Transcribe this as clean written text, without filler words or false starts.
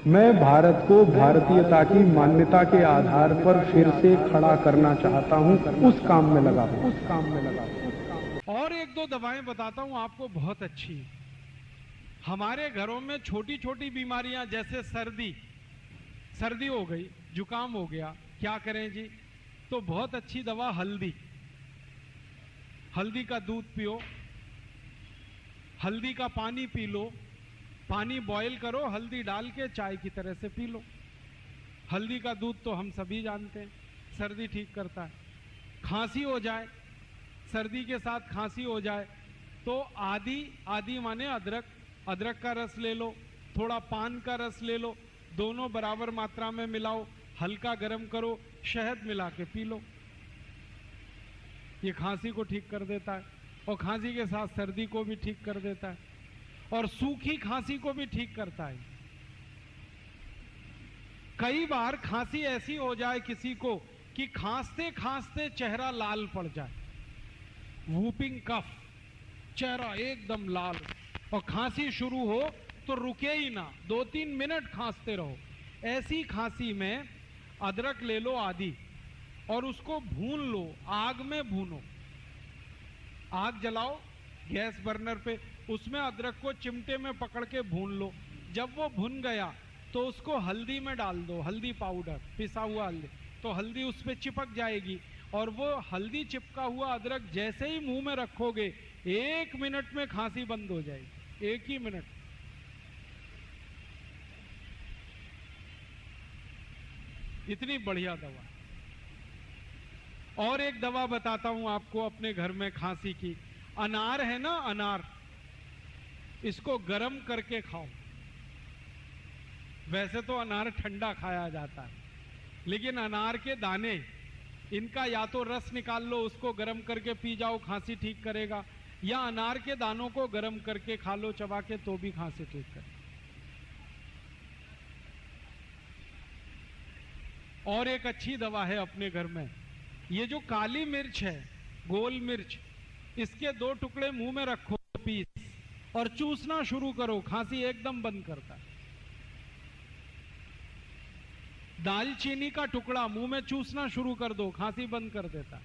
मैं भारत को भारतीयता की मान्यता के आधार पर फिर से खड़ा करना चाहता हूं, उस काम में लगा हूं। और एक दो दवाएं बताता हूं आपको, बहुत अच्छी। हमारे घरों में छोटी छोटी बीमारियां, जैसे सर्दी हो गई, जुकाम हो गया, क्या करें जी? तो बहुत अच्छी दवा हल्दी का दूध पियो, हल्दी का पानी पी लो, पानी बॉईल करो, हल्दी डाल के चाय की तरह से पी लो। हल्दी का दूध तो हम सभी जानते हैं, सर्दी ठीक करता है। खांसी हो जाए, सर्दी के साथ खांसी हो जाए, तो आदी माने अदरक का रस ले लो, थोड़ा पान का रस ले लो, दोनों बराबर मात्रा में मिलाओ, हल्का गर्म करो, शहद मिला के पी लो। ये खांसी को ठीक कर देता है, और खांसी के साथ सर्दी को भी ठीक कर देता है, और सूखी खांसी को भी ठीक करता है। कई बार खांसी ऐसी हो जाए किसी को कि खांसते खांसते चेहरा लाल पड़ जाए, वूपिंग कफ, चेहरा एकदम लाल, और खांसी शुरू हो तो रुके ही ना, 2-3 मिनट खांसते रहो। ऐसी खांसी में अदरक ले लो आधी, और उसको भून लो, आग में भूनो। आग जलाओ गैस बर्नर पे, उसमें अदरक को चिमटे में पकड़ के भून लो। जब वो भुन गया तो उसको हल्दी में डाल दो, हल्दी पाउडर, पिसा हुआ हल्दी, तो हल्दी उस पर चिपक जाएगी, और वो हल्दी चिपका हुआ अदरक जैसे ही मुंह में रखोगे 1 मिनट में खांसी बंद हो जाएगी, 1 ही मिनट। इतनी बढ़िया दवा। और एक दवा बताता हूं आपको अपने घर में खांसी की। अनार है ना, अनार, इसको गर्म करके खाओ। वैसे तो अनार ठंडा खाया जाता है, लेकिन अनार के दाने, इनका या तो रस निकाल लो, उसको गर्म करके पी जाओ, खांसी ठीक करेगा, या अनार के दानों को गर्म करके खा लो चबा के, तो भी खांसी ठीक करे। और एक अच्छी दवा है अपने घर में, ये जो काली मिर्च है, गोल मिर्च, इसके 2 टुकड़े मुंह में रखो, पीस, और चूसना शुरू करो, खांसी एकदम बंद करता है। दालचीनी का टुकड़ा मुंह में चूसना शुरू कर दो, खांसी बंद कर देता है।